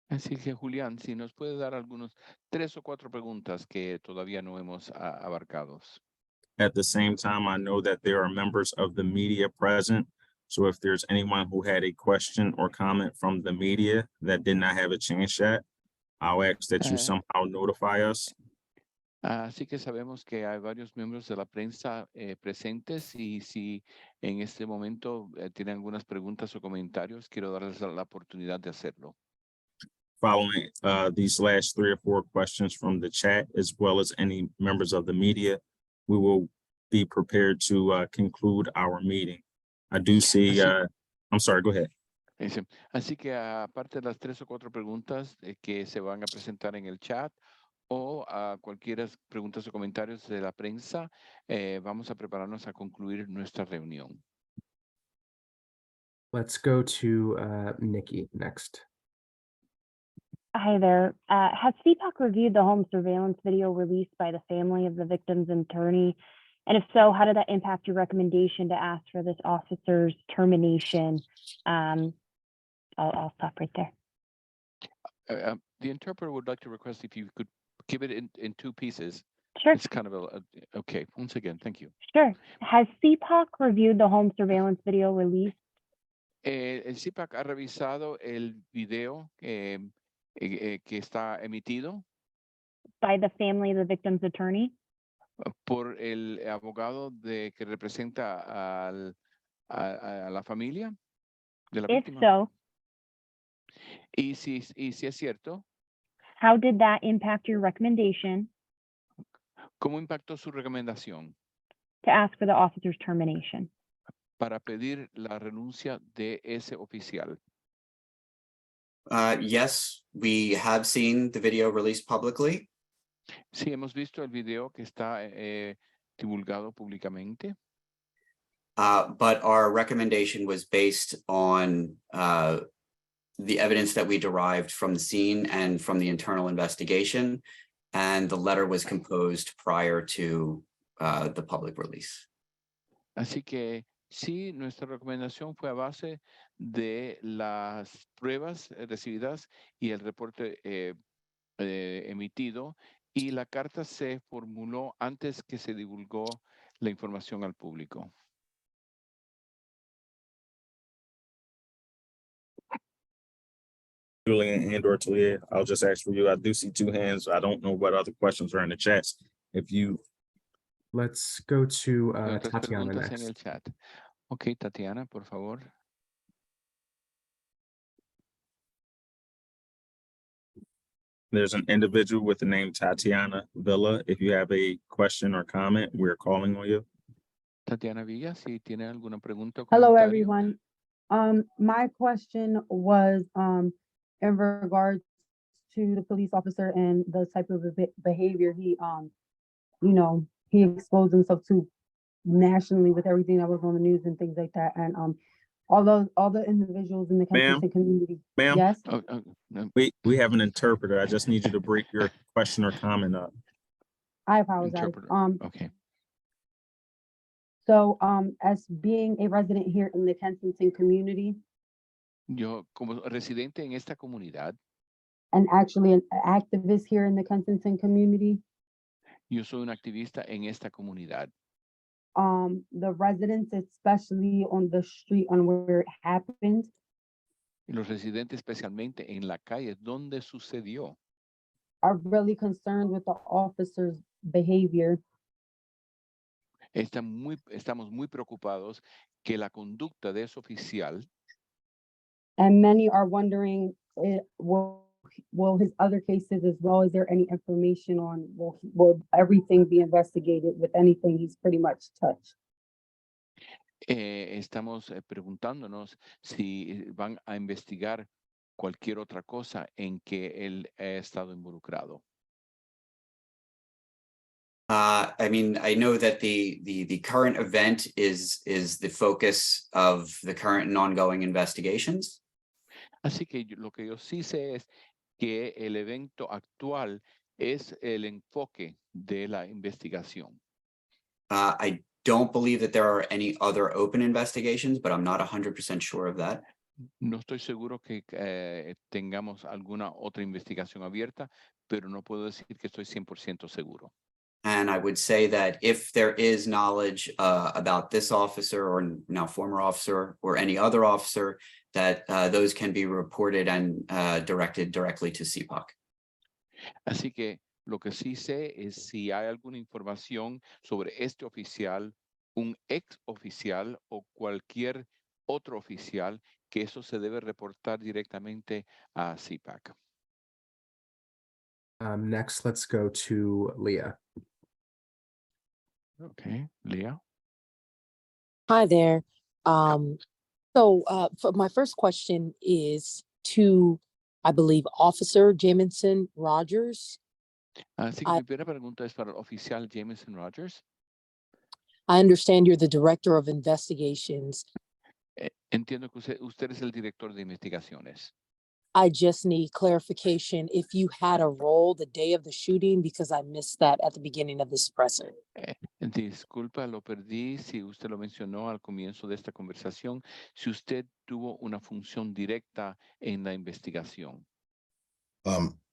Así que Julián, si nos puede dar algunos 3 o 4 preguntas que todavía no hemos abarcados. At the same time, I know that there are members of the media present. So if there's anyone who had a question or comment from the media that did not have a chance yet, I'll ask that you somehow notify us. Así que sabemos que hay varios miembros de la prensa presentes y si en este momento tienen algunas preguntas o comentarios, quiero darles la oportunidad de hacerlo. Following these last 3 or 4 questions from the chat, as well as any members of the media, we will be prepared to conclude our meeting. I do see, I'm sorry, go ahead. Así que aparte de las 3 o 4 preguntas que se van a presentar en el chat o a cualquier preguntas o comentarios de la prensa, vamos a prepararnos a concluir nuestra reunión. Let's go to Nikki next. Hi there. Has CPOC reviewed the home surveillance video released by the family of the victim's attorney? And if so, how did that impact your recommendation to ask for this officer's termination? I'll stop right there. The interpreter would like to request if you could give it in 2 pieces. Sure. It's kind of okay. Once again, thank you. Sure. Has CPOC reviewed the home surveillance video released? El CPAC ha revisado el video que está emitido By the family of the victim's attorney? por el abogado que representa a la familia de la If víctima. so, Y si es cierto, how did that impact your recommendation ¿cómo impactó su recomendación to ask for the officer's termination? para pedir la renuncia de ese oficial? Yes, we have seen the video released publicly. Sí, hemos visto el video que está divulgado públicamente. But our recommendation was based on the evidence that we derived from the scene and from the internal investigation. And the letter was composed prior to the public release. Así que sí, nuestra recomendación fue a base de las pruebas recibidas y el reporte emitido, y la carta se formuló antes que se divulgó la información al público. Julian and or Talia, I'll just ask for you. I do see 2 hands. I don't know what other questions are in the chats. If you, Let's go to Otras Tatiana preguntas en el next. chat. Ok, Tatiana, por favor. there's an individual with the name Tatiana Villa. If you have a question or comment, we're calling on you. Tatiana Villa, si tiene alguna pregunta o Hello, comentario. everyone. My question was in regards to the police officer and the type of behavior he he exposed himself to nationally with everything that was on the news and things like that. And all the individuals in the Ma'am? Kensington community. Ma'am? Yes, No. We have an interpreter. I just need you to break your question or comment up. I apologize. Interpreter. Okay. So as being a resident here in the Kensington community Yo, como residente en esta comunidad, and actually an activist here in the Kensington community, yo soy un activista en esta comunidad. the residents, especially on the street on where it happened, Y los residentes, especialmente en la calle donde sucedió, are really concerned with the officer's behavior. estamos muy preocupados que la conducta de ese oficial, And many are wondering, will his other cases as well? Is there any information on, will everything be investigated with anything he's pretty much touched? estamos preguntándonos si van a investigar cualquier otra cosa en que él ha estado involucrado. I mean, I know that the current event is the focus of the current and ongoing investigations. Así que lo que yo sí sé es que el evento actual es el enfoque de la investigación. I don't believe that there are any other open investigations, but I'm not 100% sure of that. No estoy seguro que tengamos alguna otra investigación abierta, pero no puedo decir que estoy 100% seguro. And I would say that if there is knowledge about this officer or now former officer or any other officer, that those can be reported and directed directly to CPOC. Así que lo que sí sé es si hay alguna información sobre este oficial, un ex oficial o cualquier otro oficial, que eso se debe reportar directamente a CPOC. Next, let's go to Leah. Okay, Leah. Hi there. For my first question is to, I believe, Officer Jamison Rogers. Así que mi primera pregunta es para el oficial Jamison Rogers. I understand you're the Director of Investigations. Entiendo que usted es el director de investigaciones. I just need clarification if you had a role the day of the shooting, because I missed that at the beginning of this presser. Disculpa, lo perdí. Si usted lo mencionó al comienzo de esta conversación, si usted tuvo una función directa en la investigación.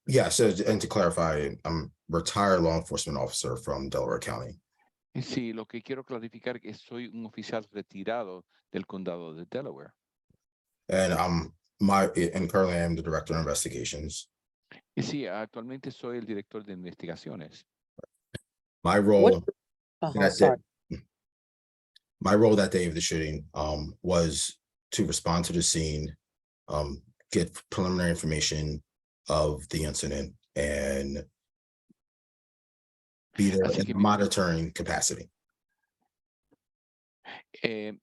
Yeah, so and to clarify, I'm retired law enforcement officer from Delaware County. Sí, lo que quiero clarificar es que soy un oficial retirado del condado de Delaware. And currently I am the Director of Investigations. Y sí, actualmente soy el director de investigaciones. My role Sorry. my role that day of the shooting was to respond to the scene, get preliminary information of the incident, and be there in a monitoring capacity.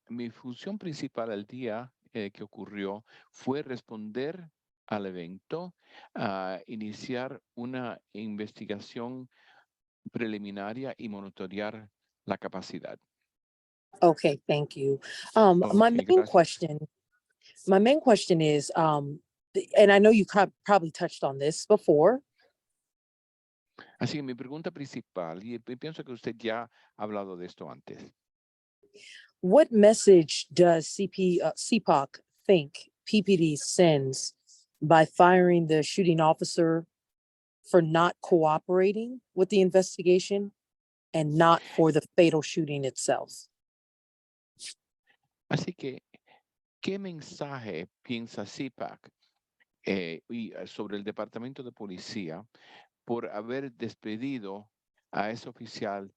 Mi función principal al día que ocurrió fue responder al evento, iniciar una investigación preliminaria y monitorear la capacidad. Okay, thank you. My Okay, main gracias. question is, and I know you probably touched on this before, Así que mi pregunta principal, y pienso que usted ya ha hablado de esto antes. what message does CPOC think PPD sends by firing the shooting officer for not cooperating with the investigation and not for the fatal shooting itself? Así que, ¿qué mensaje piensa CPAC sobre el Departamento de Policía por haber despedido a ese oficial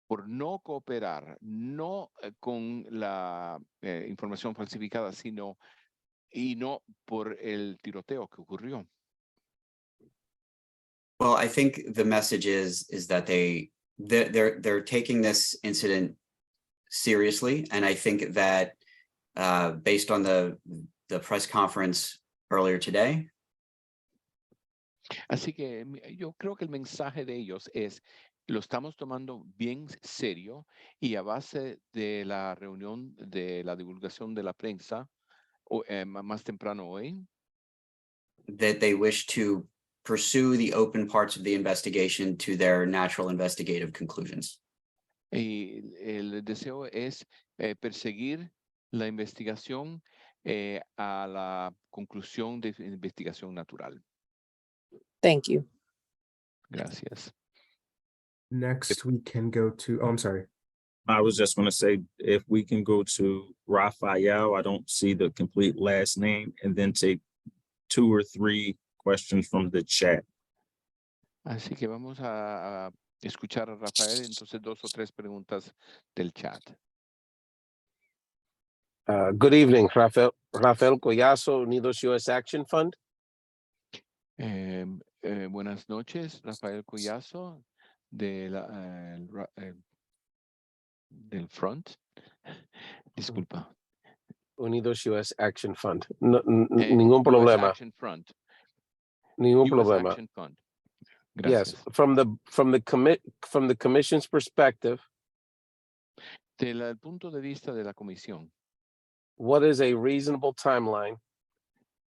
por no cooperar, no con la información falsificada, sino por el tiroteo que ocurrió? Well, I think the message is that they're taking this incident seriously, and I think that based on the press conference earlier today, Así que yo creo que el mensaje de ellos es, lo estamos tomando bien serio y a base de la reunión de la divulgación de la prensa más temprano hoy, that they wish to pursue the open parts of the investigation to their natural investigative conclusions. y el deseo es perseguir la investigación a la conclusión de investigación natural. Thank you. Gracias. Next, we can go to, oh, I'm sorry. I was just gonna say, if we can go to Raphael, I don't see the complete last name, and then take 2 or 3 questions from the chat. Así que vamos a escuchar a Rafael, entonces 2 o 3 preguntas del chat. Good evening, Rafael Collazo, Unidos US Action Fund. Buenas noches, Rafael Collazo del Front. Disculpa. Unidos US Action Fund. Ningún US problema. Action Front. Ningún US problema. Action Fund. Yes, Gracias. from the commission's perspective, Del punto de vista de la comisión, what is a reasonable timeline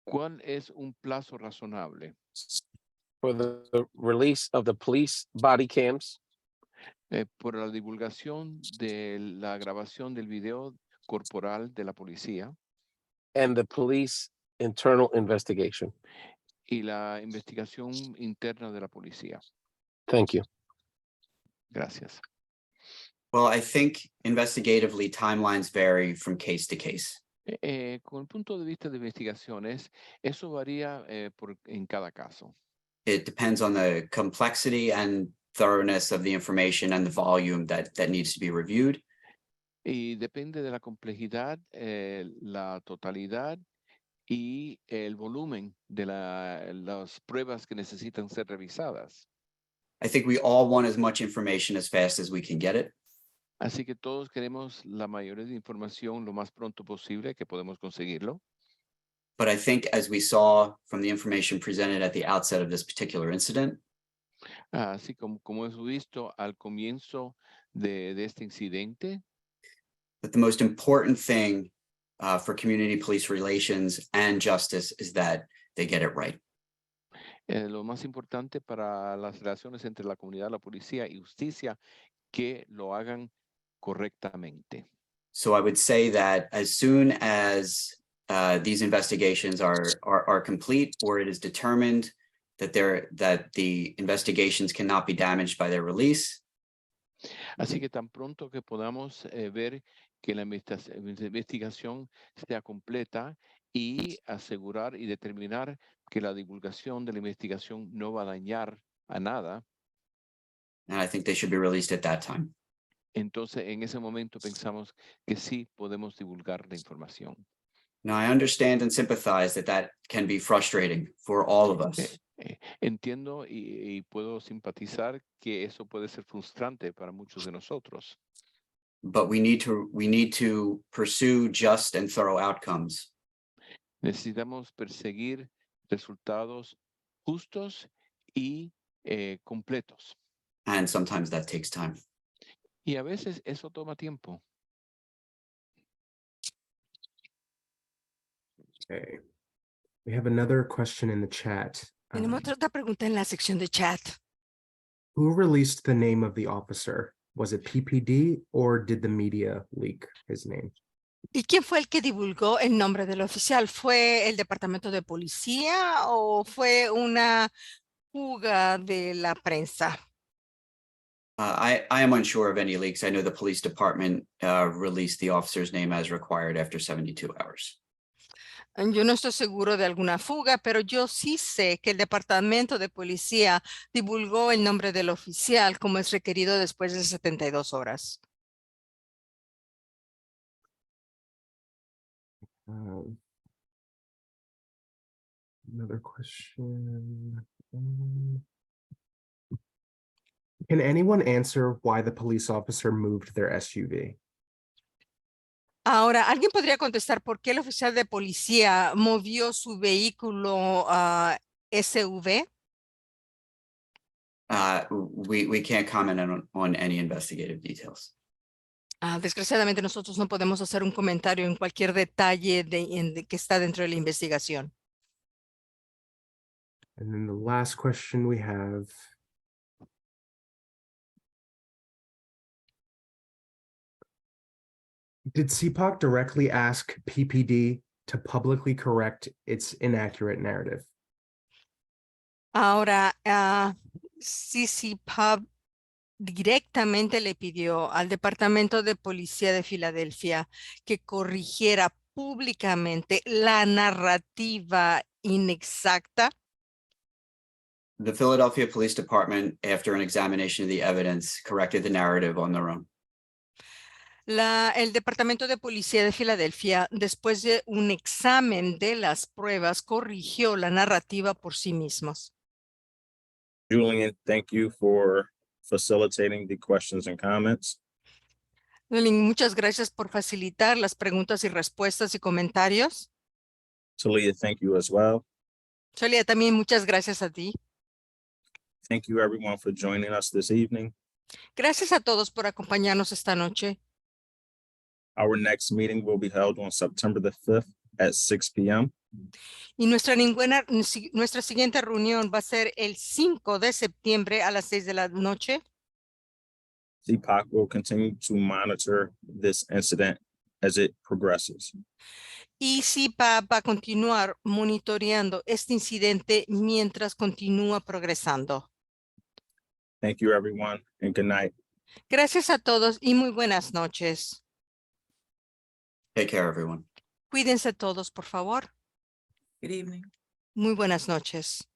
¿cuál es un plazo razonable for the release of the police body cams por la divulgación de la grabación del video corporal de la policía and the police internal investigation? y la investigación interna de la policía? Thank you. Gracias. Well, I think investigatively timelines vary from case to case. Con el punto de vista de investigaciones, eso varía en cada caso. It depends on the complexity and thoroughness of the information and the volume that needs to be reviewed. Y depende de la complejidad, la totalidad y el volumen de las pruebas que necesitan ser revisadas. I think we all want as much information as fast as we can get it. Así que todos queremos la mayoría de información lo más pronto posible que podemos conseguirlo. But I think as we saw from the information presented at the outset of this particular incident, Así como hemos visto al comienzo de este incidente, that the most important thing for community police relations and justice is that they get it right. lo más importante para las relaciones entre la comunidad, la policía y justicia, que lo hagan correctamente. So I would say that as soon as these investigations are complete, or it is determined that the investigations cannot be damaged by their release, Así que tan pronto que podamos ver que la investigación sea completa y asegurar y determinar que la divulgación de la investigación no va a dañar a nada, and I think they should be released at that time. entonces en ese momento pensamos que sí podemos divulgar la información. Now, I understand and sympathize that can be frustrating for all of us. Entiendo y puedo simpatizar que eso puede ser frustrante para muchos de nosotros. But we need to pursue just and thorough outcomes. Necesitamos perseguir resultados justos y completos. And sometimes that takes time. Y a veces eso toma tiempo. Okay. We have another question in the chat. Tenemos otra pregunta en la sección de chat. Who released the name of the officer? Was it PPD or did the media leak his name? ¿Y quién fue el que divulgó el nombre del oficial? ¿Fue el departamento de policía o fue una fuga de la prensa? I am unsure of any leaks. I know the police department released the officer's name as required after 72 hours. Yo no estoy seguro de alguna fuga, pero yo sí sé que el departamento de policía divulgó el nombre del oficial como es requerido después de 72 horas. Another question. Can anyone answer why the police officer moved their SUV? Ahora, ¿alguien podría contestar por qué el oficial de policía movió su vehículo SUV? We can't comment on any investigative details. Desgraciadamente nosotros no podemos hacer un comentario en cualquier detalle que está dentro de la investigación. And then the last question we have. Did CPOC directly ask PPD to publicly correct its inaccurate narrative? Ahora, CPOC directamente le pidió al Departamento de Policía de Filadelfia que corrigiera públicamente la narrativa inexacta. The Philadelphia Police Department, after an examination of the evidence, corrected the narrative on their own. El Departamento de Policía de Filadelfia, después de un examen de las pruebas, corrigió la narrativa por sí mismos. Julian, thank you for facilitating the questions and comments. Muchas gracias por facilitar las preguntas y respuestas y comentarios. Talia, thank you as well. Solia, también muchas gracias a ti. Thank you everyone for joining us this evening. Gracias a todos por acompañarnos esta noche. Our next meeting will be held on September the 5th at 6 p.m. Y nuestra siguiente reunión va a ser el 5 de septiembre a las 6 de la noche. CPOC will continue to monitor this incident as it progresses. Y CPOC va a continuar monitoreando este incidente mientras continúa progresando. Thank you everyone and good night. Gracias a todos y muy buenas noches. Take care, everyone. Cuídense todos, por favor. Good evening. Muy buenas noches.